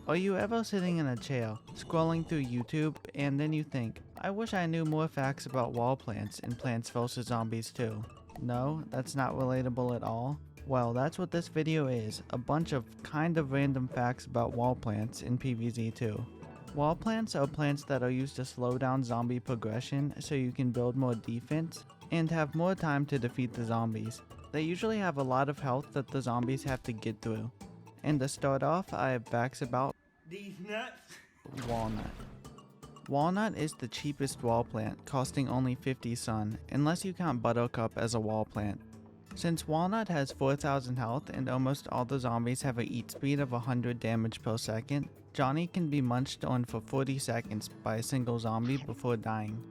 Are you ever sitting in a chair, scrolling through YouTube, and then you think, I wish I knew more facts about wall plants in Plants vs. Zombies 2? No, that's not relatable at all? Well, that's what this video is, a bunch of kind of random facts about wall plants in PvZ2. Wall plants are plants that are used to slow down zombie progression so you can build more defense and have more time to defeat the zombies. They usually have a lot of health that the zombies have to get through. And to start off, I have facts about these nuts. Walnut. Walnut is the cheapest wall plant, costing only 50 sun, unless you count Buttercup as a wall plant. Since Walnut has 4000 health and almost all the zombies have a eat speed of 100 damage per second, Johnny can be munched on for 40 seconds by a single zombie before dying.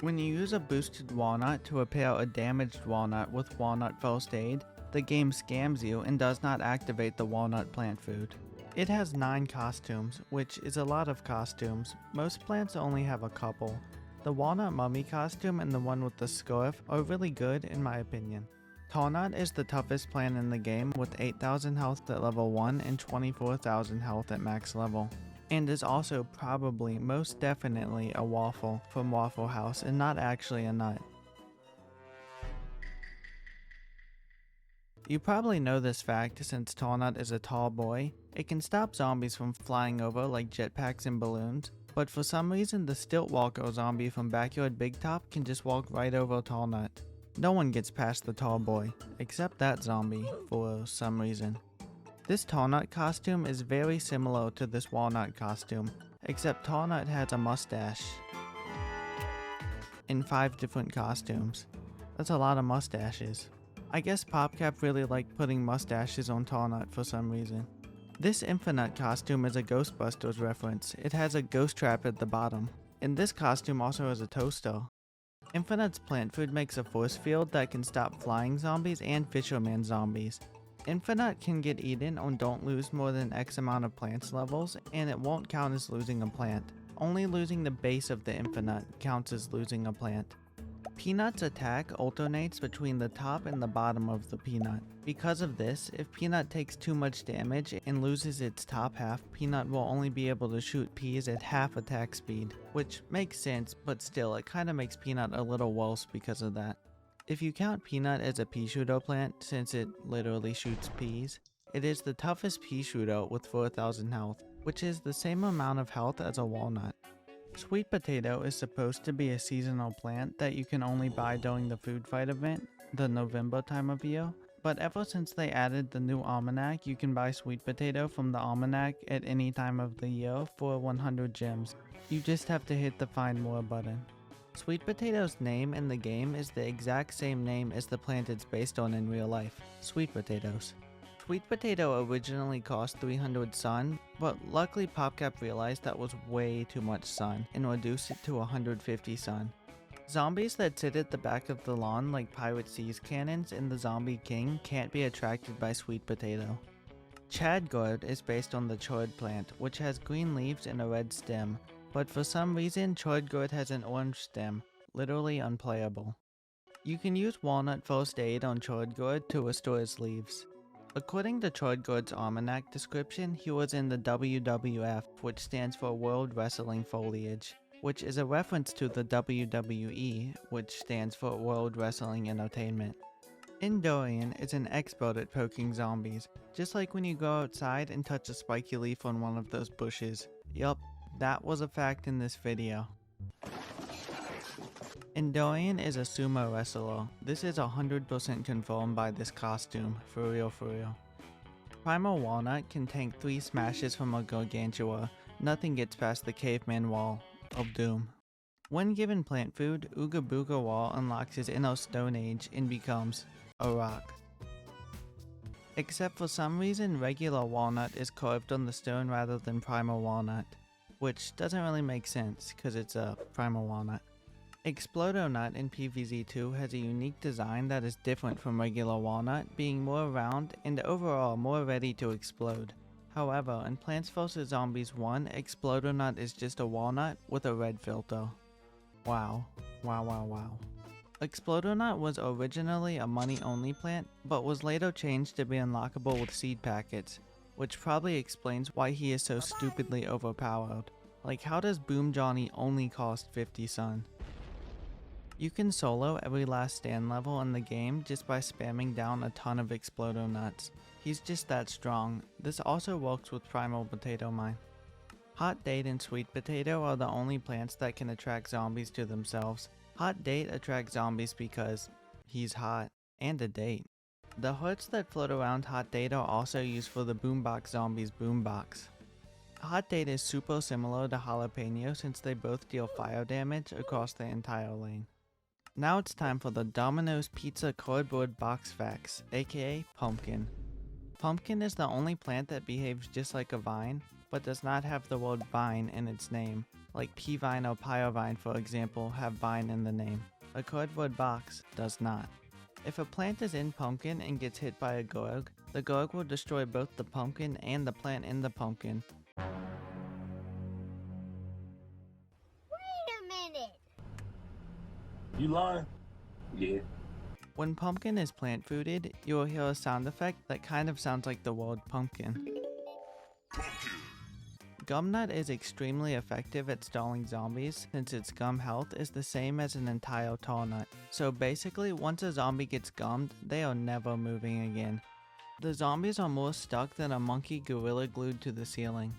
When you use a boosted walnut to repair a damaged walnut with walnut first aid, the game scams you and does not activate the walnut plant food. It has 9 costumes, which is a lot of costumes. Most plants only have a couple. The walnut mummy costume and the one with the scarf are really good in my opinion. Tallnut is the toughest plant in the game with 8000 health at level 1 and 24,000 health at max level. And is also probably most definitely a waffle from Waffle House and not actually a nut. You probably know this fact since Tallnut is a tall boy. It can stop zombies from flying over like jetpacks and balloons, but for some reason the stilt walker zombie from Backyard Big Top can just walk right over Tallnut. No one gets past the tall boy, except that zombie, for some reason. This Tallnut costume is very similar to this Walnut costume, except Tallnut has a mustache. In 5 different costumes. That's a lot of mustaches. I guess PopCap really liked putting mustaches on Tallnut for some reason. This Infi-nut costume is a Ghostbusters reference. It has a ghost trap at the bottom. And this costume also has a toaster. Infi-nut's plant food makes a force field that can stop flying zombies and fisherman zombies. Infi-nut can get eaten on don't lose more than X amount of plants levels, and it won't count as losing a plant. Only losing the base of the Infi-nut counts as losing a plant. Peanut's attack alternates between the top and the bottom of the peanut. Because of this, if Peanut takes too much damage and loses its top half, Peanut will only be able to shoot peas at half attack speed, which makes sense, but still it kinda makes Peanut a little worse because of that. If you count Peanut as a pea shooter plant, since it literally shoots peas, it is the toughest pea shooter with 4000 health, which is the same amount of health as a walnut. Sweet potato is supposed to be a seasonal plant that you can only buy during the food fight event, the November time of year, but ever since they added the new almanac, you can buy sweet potato from the almanac at any time of the year for 100 gems. You just have to hit the find more button. Sweet potato's name in the game is the exact same name as the plant it's based on in real life, sweet potatoes. Sweet potato originally cost 300 sun, but luckily PopCap realized that was way too much sun and reduced it to 150 sun. Zombies that sit at the back of the lawn like Pirate Seas cannons and the Zombie King can't be attracted by sweet potato. Chadgourd is based on the chard plant, which has green leaves and a red stem, but for some reason Chadgourd has an orange stem, literally unplayable. You can use walnut first aid on Chadgourd to restore his leaves. According to Chadgourd's almanac description, he was in the WWF, which stands for World Wrestling Foliage, which is a reference to the WWE, which stands for World Wrestling Entertainment. Dorian is an expert at poking zombies, just like when you go outside and touch a spiky leaf on one of those bushes. Yup, that was a fact in this video. Dorian is a sumo wrestler. This is 100% confirmed by this costume, for real. Primal Walnut can tank 3 smashes from a gargantua. Nothing gets past the caveman wall of doom. When given plant food, Ooga Booga Wall unlocks his inner Stone Age and becomes a rock. Except for some reason, regular walnut is carved on the stone rather than Primal Walnut, which doesn't really make sense because it's a Primal Walnut. Nut in PvZ2 has a unique design that is different from regular walnut, being more round and overall more ready to explode. However, in Plants vs. Zombies 1, Nut is just a walnut with a red filter. Wow. Nut was originally a money-only plant, but was later changed to be unlockable with seed packets. which probably explains why he is so stupidly overpowered. Like, how does Boom Johnny only cost 50 sun? You can solo every last stand level in the game just by spamming down a ton of Explodo nuts. He's just that strong. This also works with Primal Potato Mine. Hot Date and Sweet Potato are the only plants that can attract zombies to themselves. Hot Date attracts zombies because he's hot, and a date. The hearts that float around Hot Date are also used for the Boombox zombies boombox. Hot Date is super similar to Jalapeno since they both deal fire damage across the entire lane. Now it's time for the Domino's Pizza Cardboard Box Facts, aka Pumpkin. Pumpkin is the only plant that behaves just like a vine, but does not have the word vine in its name, like P-vine or Pyrovine for example have vine in the name. A cardboard box does not. If a plant is in pumpkin and gets hit by a gourd, the gourd will destroy both the pumpkin and the plant in the pumpkin. Wait a minute! You lying? Yeah. When pumpkin is plant fooded, you will hear a sound effect that kind of sounds like the word pumpkin. Gumnut is extremely effective at stalling zombies since its gum health is the same as an entire tall nut. So basically, once a zombie gets gummed, they are never moving again. The zombies are more stuck than a monkey gorilla glued to the ceiling.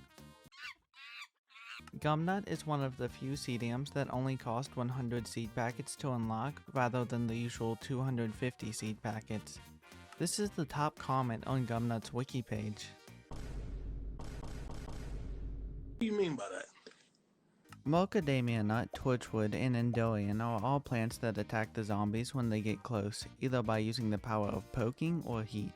Gumnut is one of the few seediums that only cost 100 seed packets to unlock rather than the usual 250 seed packets. This is the top comment on Gumnut's wiki page. What do you mean by that? Macadamia nut, torchwood, and endurian are all plants that attack the zombies when they get close, either by using the power of poking or heat.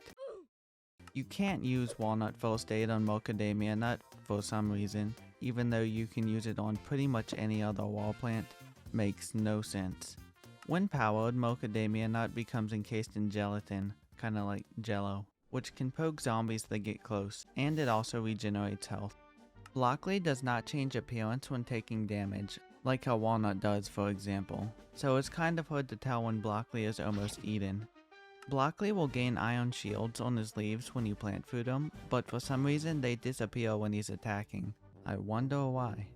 You can't use walnut first aid on macadamia nut for some reason, even though you can use it on pretty much any other wall plant. Makes no sense. When powered, macadamia nut becomes encased in gelatin, kinda like jello, which can poke zombies that get close, and it also regenerates health. Blockley does not change appearance when taking damage, like how walnut does for example, so it's kind of hard to tell when Blockley is almost eaten. Blockley will gain iron shields on his leaves when you plant food him, but for some reason they disappear when he's attacking. I wonder why.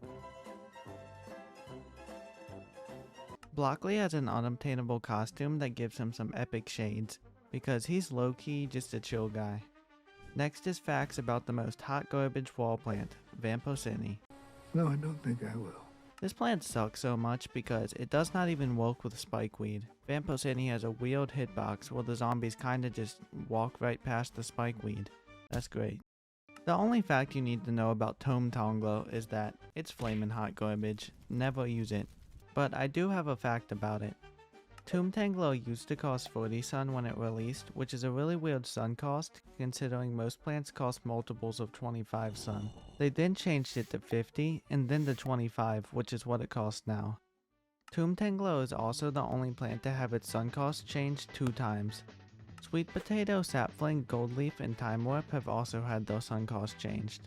Blockley has an unobtainable costume that gives him some epic shades, because he's low-key just a chill guy. Next is facts about the most hot garbage wall plant, Vamporcini. No, I don't think I will. This plant sucks so much because it does not even work with spikeweed. Vamporcini has a weird hitbox where the zombies kinda just walk right past the spikeweed. That's great. The only fact you need to know about Tangler is that it's flamin' hot garbage. Never use it. But I do have a fact about it. Tangler used to cost 40 sun when it released, which is a really weird sun cost considering most plants cost multiples of 25 sun. They then changed it to 50 and then to 25, which is what it costs now. Tangler is also the only plant to have its sun cost changed 2 times. Sweet Potato, Sapling, Goldleaf, and Time Warp have also had their sun cost changed.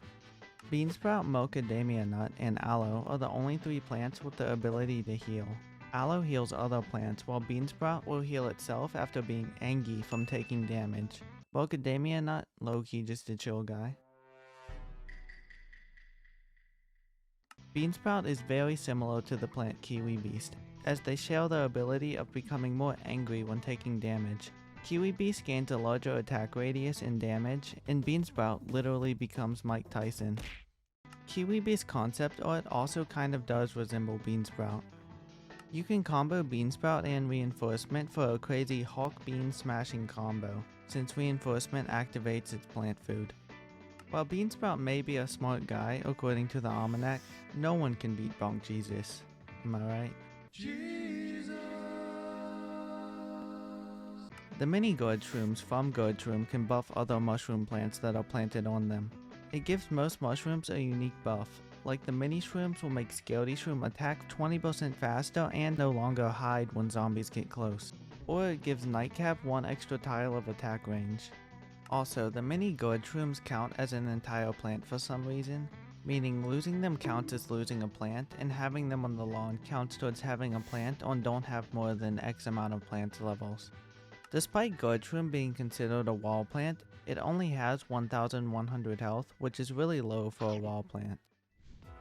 Beansprout, Macadamia Nut, and Aloe are the only 3 plants with the ability to heal. Aloe heals other plants, while Beansprout will heal itself after being angry from taking damage. Macadamia Nut, low-key just a chill guy. Beansprout is very similar to the plant Kiwi Beast, as they share the ability of becoming more angry when taking damage. Kiwi Beast gains a larger attack radius and damage, and Beansprout literally becomes Mike Tyson. Kiwi Beast concept art also kind of does resemble Beansprout. You can combo Beansprout and Reinforcement for a crazy Hawk Bean smashing combo, since Reinforcement activates its plant food. While Beansprout may be a smart guy according to the Almanac, no one can beat Bonk Jesus. Am I right? Jesus. The mini gourd shrooms from gourd shroom can buff other mushroom plants that are planted on them. It gives most mushrooms a unique buff. Like the mini shrooms will make Scaredy Shroom attack 20% faster and no longer hide when zombies get close. Or it gives Nightcap 1 extra tile of attack range. Also, the mini gourd shrooms count as an entire plant for some reason, meaning losing them counts as losing a plant, and having them on the lawn counts towards having a plant on don't have more than X amount of plant levels. Despite gourd shroom being considered a wall plant, It only has 1100 health, which is really low for a wall plant.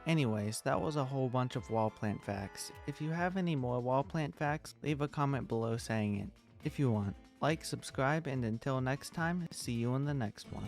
Anyways, that was a whole bunch of wall plant facts. If you have any more wall plant facts, leave a comment below saying it, if you want. Like, subscribe, and until next time, see you in the next one.